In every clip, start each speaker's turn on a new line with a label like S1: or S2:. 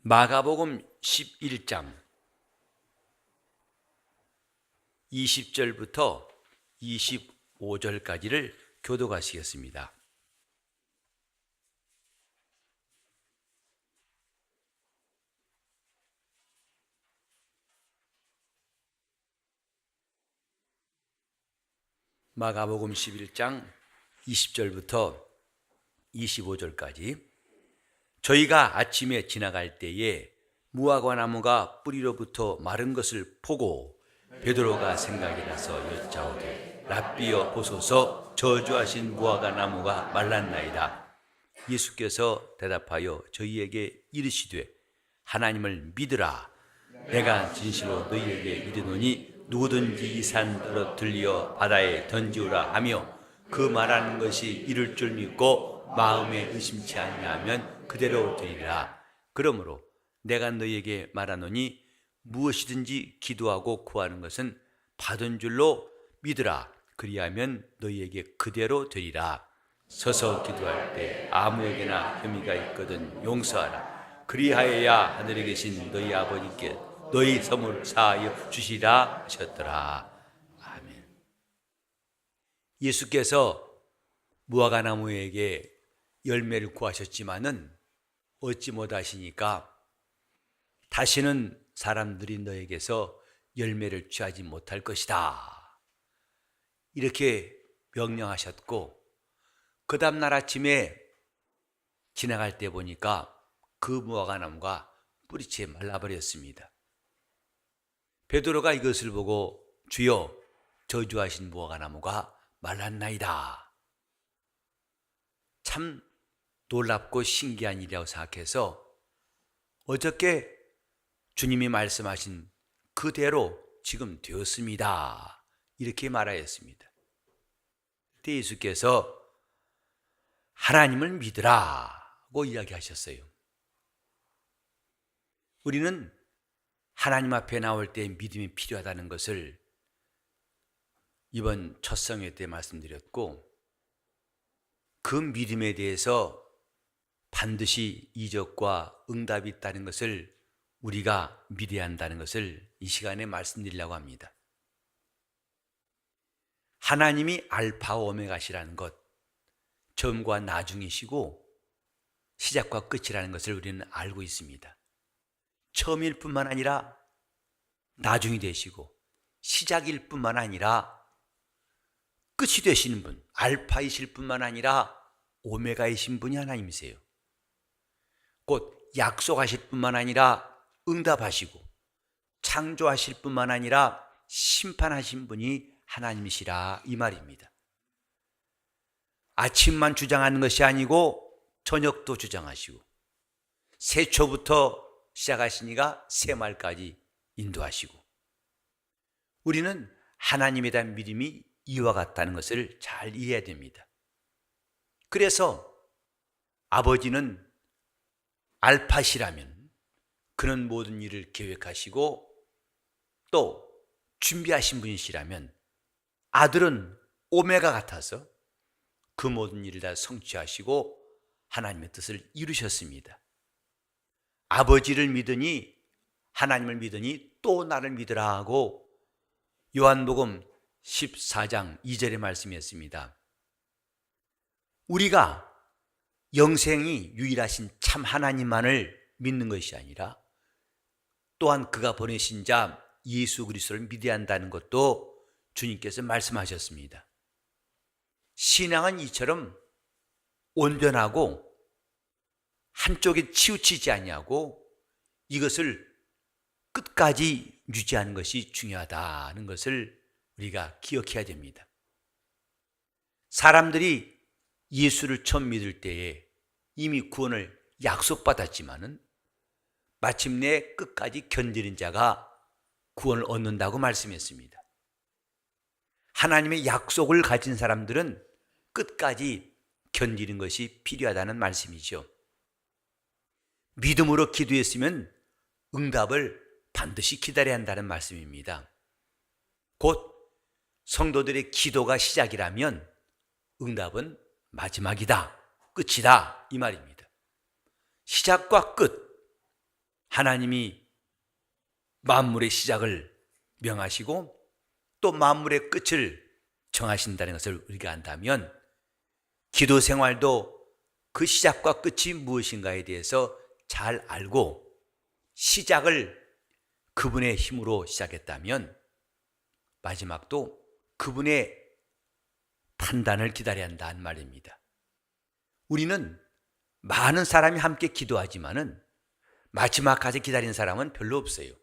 S1: 마가복음 11장 20절부터 25절까지를 교독하시겠습니다. 마가복음 11장 20절부터 25절까지. 저희가 아침에 지나갈 때에 무화과 나무가 뿌리로부터 마른 것을 보고 베드로가 생각이 나서 여짜오되 랍비여 보소서, 저주하신 무화과 나무가 말랐나이다. 예수께서 대답하여 저희에게 이르시되 하나님을 믿으라. 내가 진실로 너희에게 이르노니 누구든지 이 산으로 들려 바다에 던지우라 하며 그 말하는 것이 이룰 줄 믿고 마음에 의심치 아니하면 그대로 되리라. 그러므로 내가 너희에게 말하노니 무엇이든지 기도하고 구하는 것은 받은 줄로 믿으라. 그리하면 너희에게 그대로 되리라. 서서 기도할 때 아무에게나 혐의가 있거든 용서하라. 그리하여야 하늘에 계신 너희 아버지께 너희 선물 사하여 주시라 하셨더라. 아멘. 예수께서 무화과 나무에게 열매를 구하셨지만은 얻지 못하시니까 다시는 사람들이 너에게서 열매를 취하지 못할 것이다, 이렇게 명령하셨고, 그 다음날 아침에 지나갈 때 보니까 그 무화과 나무가 뿌리채 말라버렸습니다. 베드로가 이것을 보고 주여, 저주하신 무화과 나무가 말랐나이다. 참 놀랍고 신기한 일이라고 생각해서 어저께 주님이 말씀하신 그대로 지금 되었습니다, 이렇게 말하였습니다. 그때 예수께서 하나님을 믿으라고 이야기하셨어요. 우리는 하나님 앞에 나올 때 믿음이 필요하다는 것을 이번 첫 성회 때 말씀드렸고, 그 믿음에 대해서 반드시 이적과 응답이 있다는 것을 우리가 믿어야 한다는 것을 이 시간에 말씀드리려고 합니다. 하나님이 알파 오메가시라는 것, 처음과 나중이시고 시작과 끝이라는 것을 우리는 알고 있습니다. 처음일 뿐만 아니라 나중이 되시고 시작일 뿐만 아니라 끝이 되시는 분, 알파이실 뿐만 아니라 오메가이신 분이 하나님이세요. 곧 약속하실 뿐만 아니라 응답하시고 창조하실 뿐만 아니라 심판하신 분이 하나님이시라, 이 말입니다. 아침만 주장하는 것이 아니고 저녁도 주장하시고 세초부터 시작하시니까 새말까지 인도하시고, 우리는 하나님에 대한 믿음이 이와 같다는 것을 잘 이해해야 됩니다. 그래서 아버지는 알파시라면 그는 모든 일을 계획하시고 또 준비하신 분이시라면 아들은 오메가 같아서 그 모든 일을 다 성취하시고 하나님의 뜻을 이루셨습니다. 아버지를 믿으니, 하나님을 믿으니 또 나를 믿으라 하고 요한복음 14장 2절의 말씀이었습니다. 우리가 영생이 유일하신 참 하나님만을 믿는 것이 아니라 또한 그가 보내신 자 예수 그리스도를 믿어야 한다는 것도 주님께서 말씀하셨습니다. 신앙은 이처럼 온전하고 한쪽에 치우치지 아니하고 이것을 끝까지 유지하는 것이 중요하다는 것을 우리가 기억해야 됩니다. 사람들이 예수를 처음 믿을 때에 이미 구원을 약속받았지만은 마침내 끝까지 견디는 자가 구원을 얻는다고 말씀했습니다. 하나님의 약속을 가진 사람들은 끝까지 견디는 것이 필요하다는 말씀이죠. 믿음으로 기도했으면 응답을 반드시 기다려야 한다는 말씀입니다. 곧 성도들의 기도가 시작이라면 응답은 마지막이다, 끝이다, 이 말입니다. 시작과 끝, 하나님이 만물의 시작을 명하시고 또 만물의 끝을 정하신다는 것을 우리가 안다면 기도 생활도 그 시작과 끝이 무엇인가에 대해서 잘 알고 시작을 그분의 힘으로 시작했다면 마지막도 그분의 판단을 기다려야 한다는 말입니다. 우리는 많은 사람이 함께 기도하지만은 마지막까지 기다린 사람은 별로 없어요.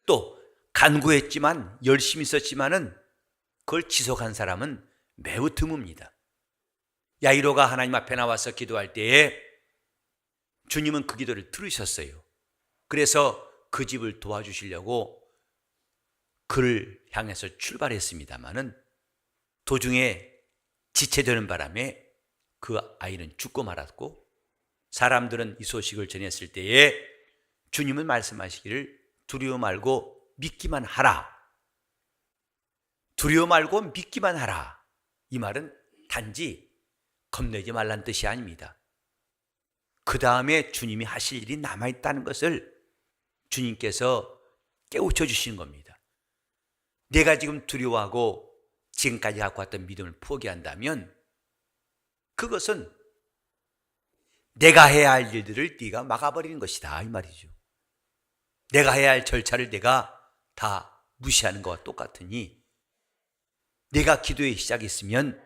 S1: 또 간구했지만 열심히 있었지만은 그걸 지속한 사람은 매우 드뭅니다. 야이로가 하나님 앞에 나와서 기도할 때에 주님은 그 기도를 들으셨어요. 그래서 그 집을 도와주시려고 그를 향해서 출발했습니다마는 도중에 지체되는 바람에 그 아이는 죽고 말았고 사람들은 이 소식을 전했을 때에 주님은 말씀하시기를 두려워 말고 믿기만 하라. 두려워 말고 믿기만 하라. 이 말은 단지 겁내지 말란 뜻이 아닙니다. 그 다음에 주님이 하실 일이 남아있다는 것을 주님께서 깨우쳐 주시는 겁니다. 내가 지금 두려워하고 지금까지 갖고 왔던 믿음을 포기한다면 그것은 내가 해야 할 일들을 네가 막아버리는 것이다 이 말이죠. 내가 해야 할 절차를 내가 다 무시하는 것과 똑같으니 내가 기도의 시작이 있으면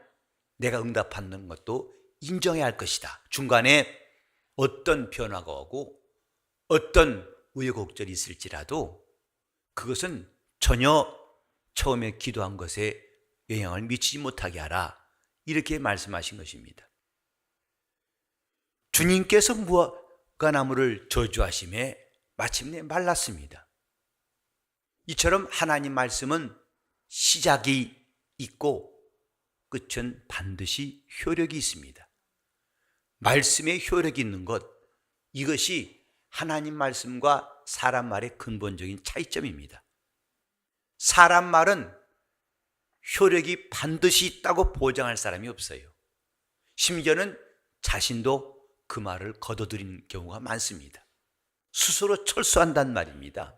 S1: 내가 응답하는 것도 인정해야 할 것이다. 중간에 어떤 변화가 오고 어떤 우여곡절이 있을지라도 그것은 전혀 처음에 기도한 것에 영향을 미치지 못하게 하라. 이렇게 말씀하신 것입니다. 주님께서 무화과나무를 저주하심에 마침내 말랐습니다. 이처럼 하나님 말씀은 시작이 있고 끝은 반드시 효력이 있습니다. 말씀에 효력이 있는 것, 이것이 하나님 말씀과 사람 말의 근본적인 차이점입니다. 사람 말은 효력이 반드시 있다고 보장할 사람이 없어요. 심지어는 자신도 그 말을 거둬들이는 경우가 많습니다. 스스로 철수한단 말입니다.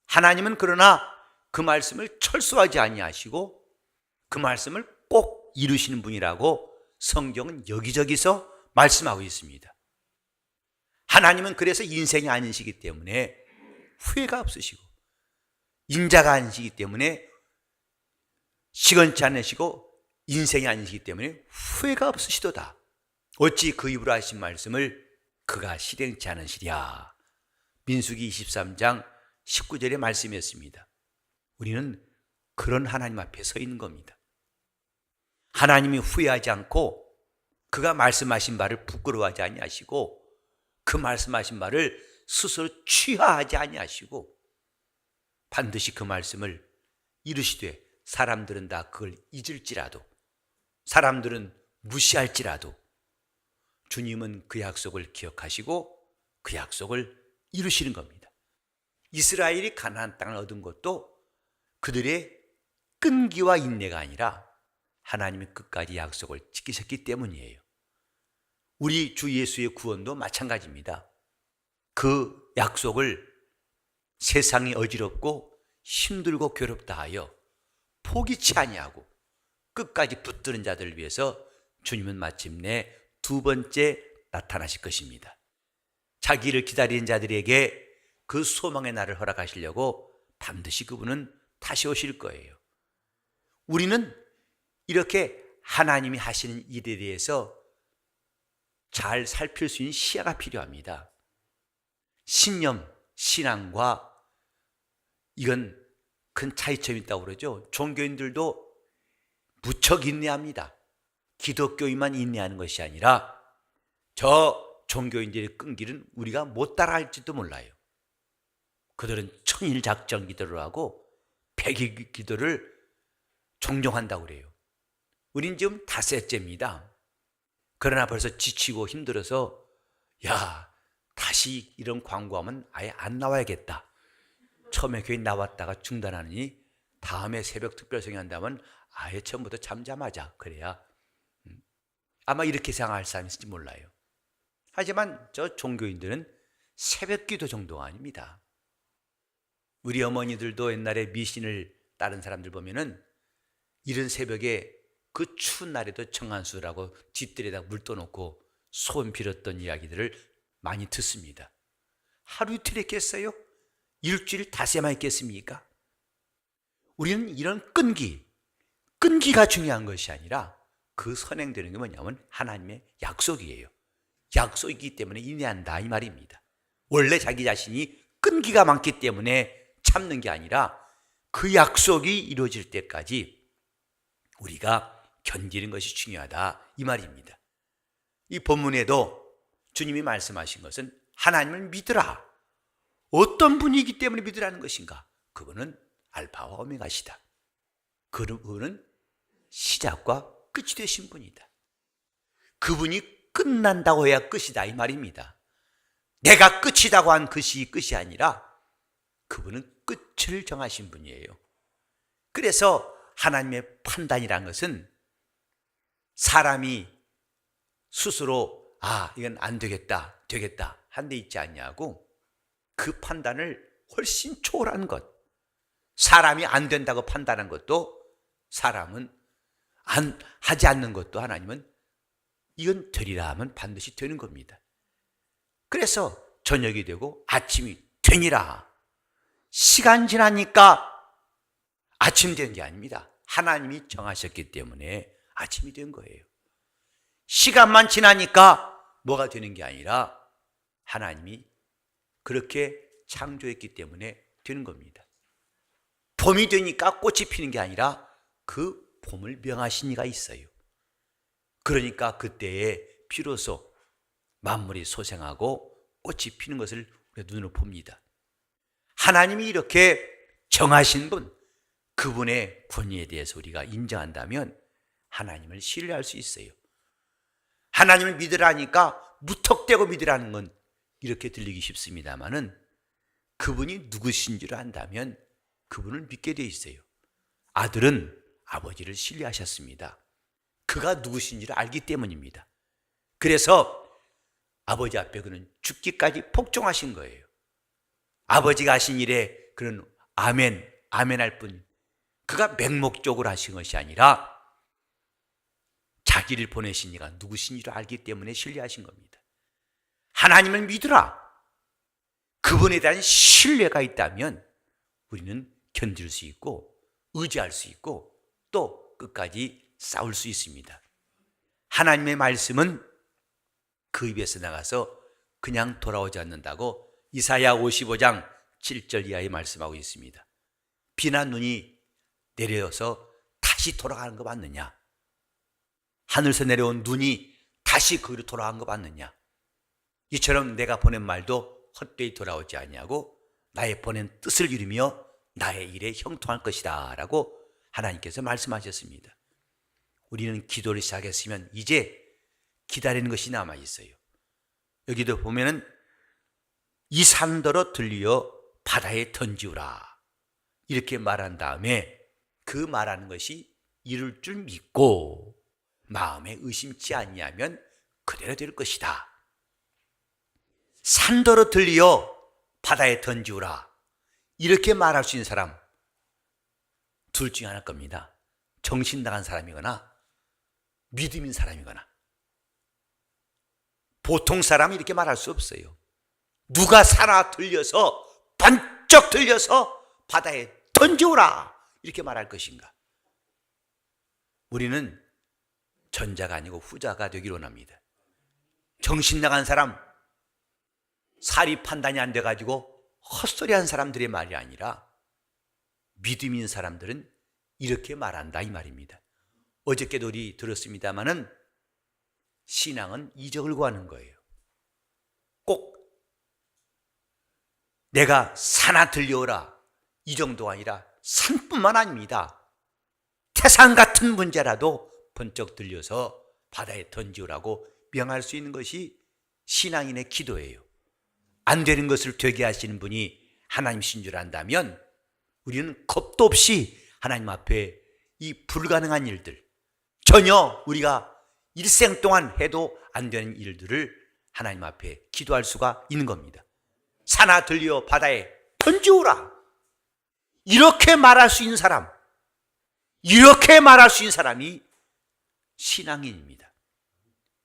S1: 하나님은 그러나 그 말씀을 철수하지 아니하시고 그 말씀을 꼭 이루시는 분이라고 성경은 여기저기서 말씀하고 있습니다. 하나님은 그래서 인생이 아니시기 때문에 후회가 없으시고 인자가 아니시기 때문에 시건치 않으시고 인생이 아니시기 때문에 후회가 없으시도다. 어찌 그 입으로 하신 말씀을 그가 실행치 않으시랴. 민수기 23장 19절의 말씀이었습니다. 우리는 그런 하나님 앞에 서 있는 겁니다. 하나님이 후회하지 않고 그가 말씀하신 바를 부끄러워하지 아니하시고 그 말씀하신 바를 스스로 취하하지 아니하시고 반드시 그 말씀을 이루시되 사람들은 다 그걸 잊을지라도 사람들은 무시할지라도 주님은 그 약속을 기억하시고 그 약속을 이루시는 겁니다. 이스라엘이 가나안 땅을 얻은 것도 그들의 끈기와 인내가 아니라 하나님이 끝까지 약속을 지키셨기 때문이에요. 우리 주 예수의 구원도 마찬가지입니다. 그 약속을 세상이 어지럽고 힘들고 괴롭다 하여 포기치 아니하고 끝까지 붙드는 자들을 위해서 주님은 마침내 두 번째 나타나실 것입니다. 자기를 기다리는 자들에게 그 소망의 날을 허락하시려고 반드시 그분은 다시 오실 거예요. 우리는 이렇게 하나님이 하시는 일에 대해서 잘 살필 수 있는 시야가 필요합니다. 신념, 신앙과 이건 큰 차이점이 있다고 그러죠. 종교인들도 무척 인내합니다. 기독교인만 인내하는 것이 아니라 저 종교인들의 끈기는 우리가 못 따라할지도 몰라요. 그들은 천일 작정 기도를 하고 백일 기도를 종종한다고 그래요. 우린 지금 닷새째입니다. 그러나 벌써 지치고 힘들어서 야, 다시 이런 광고하면 아예 안 나와야겠다. 처음에 교회 나왔다가 중단하느니 다음에 새벽 특별성이 한다면 아예 처음부터 잠잠하자. 그래야 아마 이렇게 생각할 사람이 있을지 몰라요. 하지만 저 종교인들은 새벽기도 정도가 아닙니다. 우리 어머니들도 옛날에 미신을 따른 사람들 보면은 이른 새벽에 그 추운 날에도 정한수라고 뒷뜰에다 물 떠놓고 소원 빌었던 이야기들을 많이 듣습니다. 하루 이틀 했겠어요? 일주일 닷새만 했겠습니까? 우리는 이런 끈기가 중요한 것이 아니라 그 선행되는 게 뭐냐면 하나님의 약속이에요. 약속이기 때문에 인내한다 이 말입니다. 원래 자기 자신이 끈기가 많기 때문에 참는 게 아니라 그 약속이 이루어질 때까지 우리가 견디는 것이 중요하다 이 말입니다. 이 본문에도 주님이 말씀하신 것은 하나님을 믿으라. 어떤 분이기 때문에 믿으라는 것인가? 그분은 알파와 오메가시다. 그분은 시작과 끝이 되신 분이다. 그분이 끝난다고 해야 끝이다 이 말입니다. 내가 끝이라고 한 것이 끝이 아니라 그분은 끝을 정하신 분이에요. 그래서 하나님의 판단이란 것은 사람이 스스로 이건 안 되겠다 한 데 있지 않냐고 그 판단을 훨씬 초월한 것. 사람이 안 된다고 판단한 것도 사람은 하지 않는 것도 하나님은 이건 되리라 하면 반드시 되는 겁니다. 그래서 저녁이 되고 아침이 되니라. 시간 지나니까 아침 된 게 아닙니다. 하나님이 정하셨기 때문에 아침이 된 거예요. 시간만 지나니까 뭐가 되는 게 아니라 하나님이 그렇게 창조했기 때문에 되는 겁니다. 봄이 되니까 꽃이 피는 게 아니라 그 봄을 명하신 이가 있어요. 그러니까 그때에 비로소 만물이 소생하고 꽃이 피는 것을 우리가 눈으로 봅니다. 하나님이 이렇게 정하신 분, 그분의 권위에 대해서 우리가 인정한다면 하나님을 신뢰할 수 있어요. 하나님을 믿으라니까 무턱대고 믿으라는 건 이렇게 들리기 쉽습니다만은 그분이 누구신 줄 안다면 그분을 믿게 돼 있어요. 아들은 아버지를 신뢰하셨습니다. 그가 누구신지를 알기 때문입니다. 그래서 아버지 앞에 그는 죽기까지 복종하신 거예요. 아버지가 하신 일에 그는 아멘할 뿐, 그가 맹목적으로 하신 것이 아니라 자기를 보내신 이가 누구신지를 알기 때문에 신뢰하신 겁니다. 하나님을 믿으라. 그분에 대한 신뢰가 있다면 우리는 견딜 수 있고 의지할 수 있고 또 끝까지 싸울 수 있습니다. 하나님의 말씀은 그 입에서 나가서 그냥 돌아오지 않는다고 이사야 55장 7절 이하에 말씀하고 있습니다. 비나 눈이 내려서 다시 돌아가는 거 맞느냐? 하늘에서 내려온 눈이 다시 거기로 돌아간 거 맞느냐? 이처럼 내가 보낸 말도 헛되이 돌아오지 아니하고 나의 보낸 뜻을 이루며 나의 일에 형통할 것이다 라고 하나님께서 말씀하셨습니다. 우리는 기도를 시작했으면 이제 기다리는 것이 남아있어요. 여기도 보면은 이 산더러 들리어 바다에 던지우라 이렇게 말한 다음에 그 말하는 것이 이룰 줄 믿고 마음에 의심치 아니하면 그대로 될 것이다. 산더러 들리어 바다에 던지우라 이렇게 말할 수 있는 사람 둘 중에 하나일 겁니다. 정신 나간 사람이거나 믿음 있는 사람이거나. 보통 사람이 이렇게 말할 수 없어요. 누가 살아 들려서 번쩍 들려서 바다에 던져오라 이렇게 말할 것인가? 우리는 전자가 아니고 후자가 되기를 원합니다. 정신 나간 사람, 사리 판단이 안 돼가지고 헛소리한 사람들의 말이 아니라 믿음 있는 사람들은 이렇게 말한다 이 말입니다. 어저께도 우리 들었습니다마는 신앙은 이적을 구하는 거예요. 꼭 내가 산아 들려오라 이 정도가 아니라 산뿐만 아닙니다. 태산 같은 문제라도 번쩍 들려서 바다에 던지오라고 명할 수 있는 것이 신앙인의 기도예요. 안 되는 것을 되게 하시는 분이 하나님이신 줄 안다면 우리는 겁도 없이 하나님 앞에 이 불가능한 일들, 전혀 우리가 일생 동안 해도 안 되는 일들을 하나님 앞에 기도할 수가 있는 겁니다. 산아 들리어 바다에 던지오라. 이렇게 말할 수 있는 사람, 이렇게 말할 수 있는 사람이 신앙인입니다.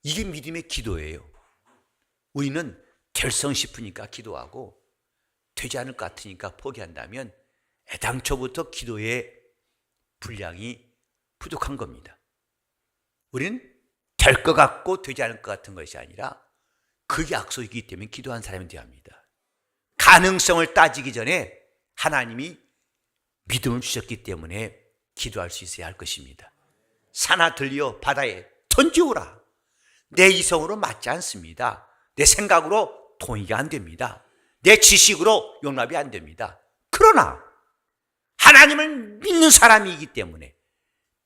S1: 이게 믿음의 기도예요. 우리는 될성 싶으니까 기도하고 되지 않을 것 같으니까 포기한다면 애당초부터 기도의 분량이 부족한 겁니다. 우리는 될 것 같고 되지 않을 것 같은 것이 아니라 그 약속이기 때문에 기도한 사람이 되어야 합니다. 가능성을 따지기 전에 하나님이 믿음을 주셨기 때문에 기도할 수 있어야 할 것입니다. 산아 들리어 바다에 던지오라. 내 이성으로 맞지 않습니다. 내 생각으로 동의가 안 됩니다. 내 지식으로 용납이 안 됩니다. 그러나 하나님을 믿는 사람이기 때문에,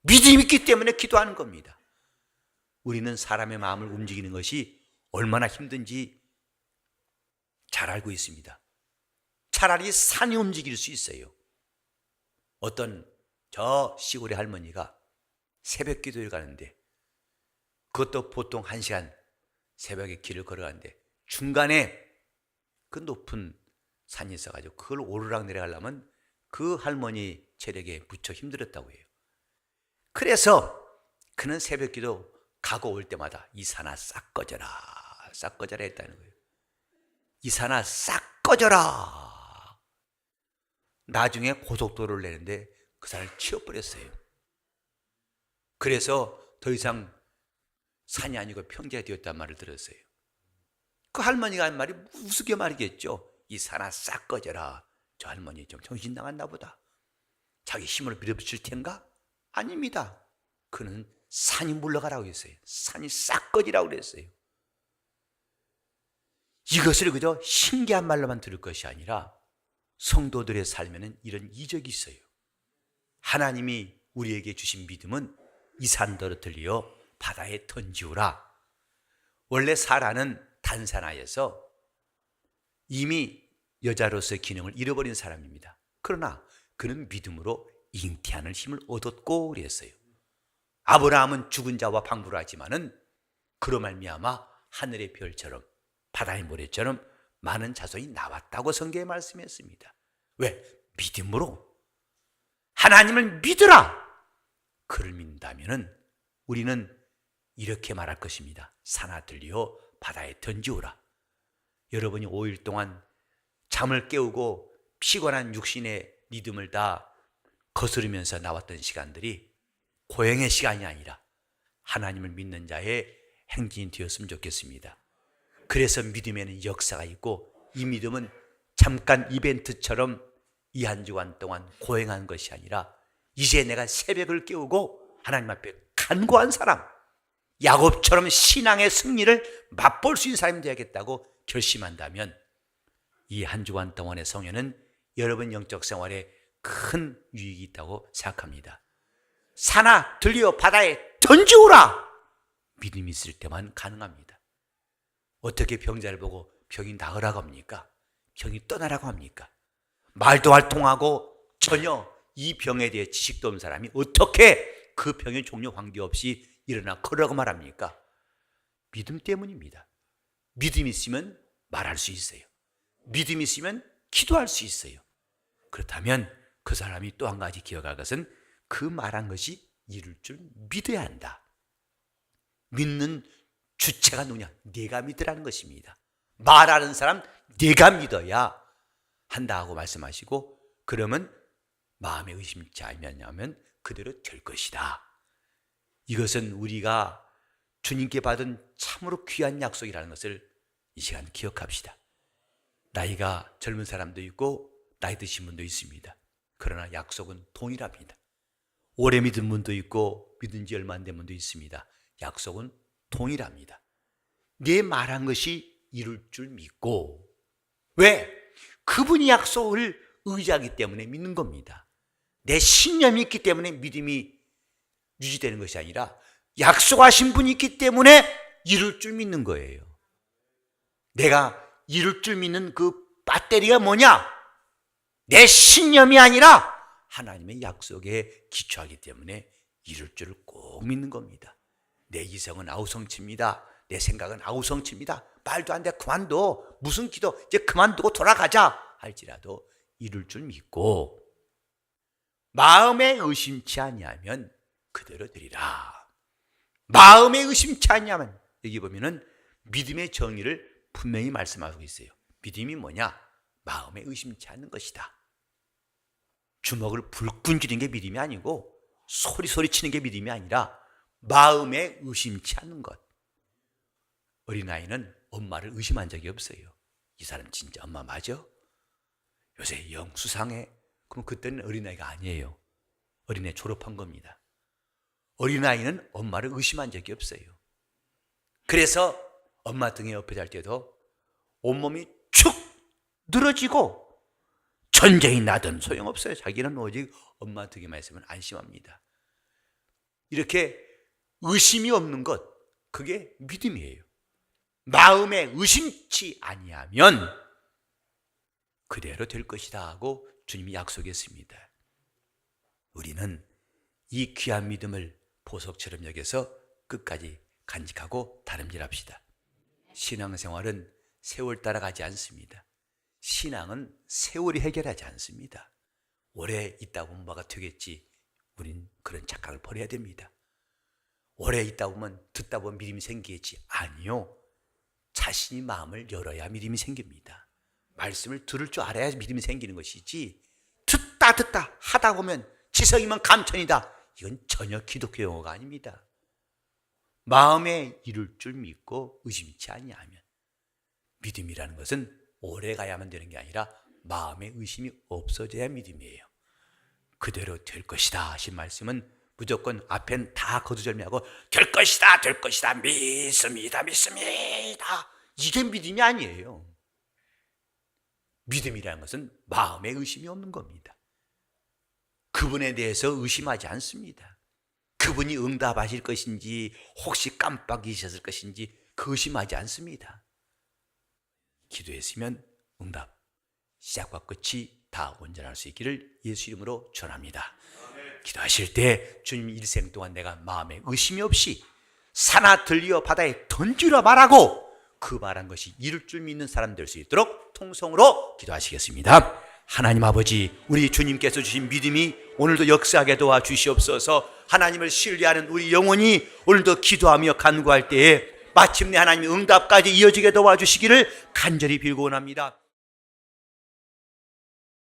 S1: 믿음이 있기 때문에 기도하는 겁니다. 우리는 사람의 마음을 움직이는 것이 얼마나 힘든지 잘 알고 있습니다. 차라리 산이 움직일 수 있어요. 어떤 저 시골의 할머니가 새벽 기도를 가는데, 그것도 보통 1시간 새벽에 길을 걸어가는데 중간에 그 높은 산이 있어가지고 그걸 오르락 내려가려면 그 할머니 체력에 무척 힘들었다고 해요. 그래서 그는 새벽 기도 가고 올 때마다 이 산아 싹 꺼져라, 싹 꺼져라 했다는 거예요. 이 산아 싹 꺼져라. 나중에 고속도로를 내는데 그 산을 치워버렸어요. 그래서 더 이상 산이 아니고 평지가 되었단 말을 들었어요. 그 할머니가 한 말이 우스개 말이겠죠. 이 산아 싹 꺼져라. 저 할머니 좀 정신 나갔나 보다. 자기 힘을 밀어붙일 텐가? 아닙니다. 그는 산이 물러가라고 했어요. 산이 싹 꺼지라고 그랬어요. 이것을 그저 신기한 말로만 들을 것이 아니라 성도들의 삶에는 이런 이적이 있어요. 하나님이 우리에게 주신 믿음은 이 산더러 들리어 바다에 던지우라. 원래 사라는 단산하여서 이미 여자로서의 기능을 잃어버린 사람입니다. 그러나 그는 믿음으로 잉태하는 힘을 얻었고 그랬어요. 아브라함은 죽은 자와 방부를 하지만은 그로 말미암아 하늘의 별처럼 바다의 모래처럼 많은 자손이 나왔다고 성경에 말씀했습니다. 왜? 믿음으로. 하나님을 믿으라. 그를 믿는다면은 우리는 이렇게 말할 것입니다. 산아 들리어 바다에 던지오라. 여러분이 5일 동안 잠을 깨우고 피곤한 육신의 리듬을 다 거스르면서 나왔던 시간들이 고행의 시간이 아니라 하나님을 믿는 자의 행진이 되었으면 좋겠습니다. 그래서 믿음에는 역사가 있고 이 믿음은 잠깐 이벤트처럼 이 한 주간 동안 고행한 것이 아니라 이제 내가 새벽을 깨우고 하나님 앞에 간구한 사람, 야곱처럼 신앙의 승리를 맛볼 수 있는 사람이 되야겠다고 결심한다면 이 한 주간 동안의 성회는 여러분 영적 생활에 큰 유익이 있다고 생각합니다. 산아 들리어 바다에 던지오라. 믿음이 있을 때만 가능합니다. 어떻게 병자를 보고 병이 나으라고 합니까? 병이 떠나라고 합니까? 말도 안 통하고 전혀 이 병에 대해 지식도 없는 사람이 어떻게 그 병의 종류 관계없이 일어나 걸으라고 말합니까? 믿음 때문입니다. 믿음이 있으면 말할 수 있어요. 믿음이 있으면 기도할 수 있어요. 그렇다면 그 사람이 또 한 가지 기억할 것은 그 말한 것이 이룰 줄 믿어야 한다. 믿는 주체가 누구냐? 네가 믿으라는 것입니다. 말하는 사람 네가 믿어야 한다고 말씀하시고, 그러면 마음에 의심치 않으면 그대로 될 것이다. 이것은 우리가 주님께 받은 참으로 귀한 약속이라는 것을 이 시간 기억합시다. 나이가 젊은 사람도 있고 나이 드신 분도 있습니다. 그러나 약속은 동일합니다. 오래 믿은 분도 있고 믿은 지 얼마 안 된 분도 있습니다. 약속은 동일합니다. 네 말한 것이 이룰 줄 믿고, 왜? 그분이 약속을 의지하기 때문에 믿는 겁니다. 내 신념이 있기 때문에 믿음이 유지되는 것이 아니라 약속하신 분이 있기 때문에 이룰 줄 믿는 거예요. 내가 이룰 줄 믿는 그 배터리가 뭐냐? 내 신념이 아니라 하나님의 약속에 기초하기 때문에 이룰 줄을 꼭 믿는 겁니다. 내 이성은 아우성치입니다. 내 생각은 아우성칩니다. 말도 안 돼. 그만둬. 무슨 기도. 이제 그만두고 돌아가자. 할지라도 이룰 줄 믿고 마음에 의심치 아니하면 그대로 되리라. 마음에 의심치 아니하면, 여기 보면은 믿음의 정의를 분명히 말씀하고 있어요. 믿음이 뭐냐? 마음에 의심치 않는 것이다. 주먹을 불끈 쥐는 게 믿음이 아니고 소리 치는 게 믿음이 아니라 마음에 의심치 않는 것. 어린아이는 엄마를 의심한 적이 없어요. 이 사람 진짜 엄마 맞아? 요새 영 수상해. 그럼 그때는 어린아이가 아니에요. 어린애 졸업한 겁니다. 어린아이는 엄마를 의심한 적이 없어요. 그래서 엄마 등에 엎여 잘 때도 온몸이 축 늘어지고 전쟁이 나든 소용없어요. 자기는 오직 엄마 등에만 있으면 안심합니다. 이렇게 의심이 없는 것, 그게 믿음이에요. 마음에 의심치 아니하면 그대로 될 것이다 하고 주님이 약속했습니다. 우리는 이 귀한 믿음을 보석처럼 여겨서 끝까지 간직하고 다름질합시다. 신앙생활은 세월 따라가지 않습니다. 신앙은 세월이 해결하지 않습니다. 오래 있다 보면 뭐가 되겠지. 우린 그런 착각을 버려야 됩니다. 오래 있다 보면 듣다 보면 믿음이 생기겠지. 아니요. 자신이 마음을 열어야 믿음이 생깁니다. 말씀을 들을 줄 알아야 믿음이 생기는 것이지, 듣다 하다 보면 지성이면 감천이다. 이건 전혀 기독교 용어가 아닙니다. 마음에 이룰 줄 믿고 의심치 아니하면, 믿음이라는 것은 오래 가야만 되는 게 아니라 마음에 의심이 없어져야 믿음이에요. 그대로 될 것이다 하신 말씀은 무조건 앞엔 다 거두절미하고 될 것이다 믿습니다 이게 믿음이 아니에요. 믿음이라는 것은 마음에 의심이 없는 겁니다. 그분에 대해서 의심하지 않습니다. 그분이 응답하실 것인지 혹시 깜빡이셨을 것인지 그 의심하지 않습니다. 기도했으면 응답, 시작과 끝이 다 온전할 수 있기를 예수 이름으로 축원합니다. 기도하실 때 주님 일생 동안 내가 마음에 의심이 없이 산하 들리어 바다에 던지라 말하고 그 말한 것이 이룰 줄 믿는 사람 될 수 있도록 통성으로 기도하시겠습니다. 하나님 아버지, 우리 주님께서 주신 믿음이 오늘도 역사하게 도와주시옵소서. 하나님을 신뢰하는 우리 영혼이 오늘도 기도하며 간구할 때에 마침내 하나님의 응답까지 이어지게 도와주시기를 간절히 빌고 원합니다.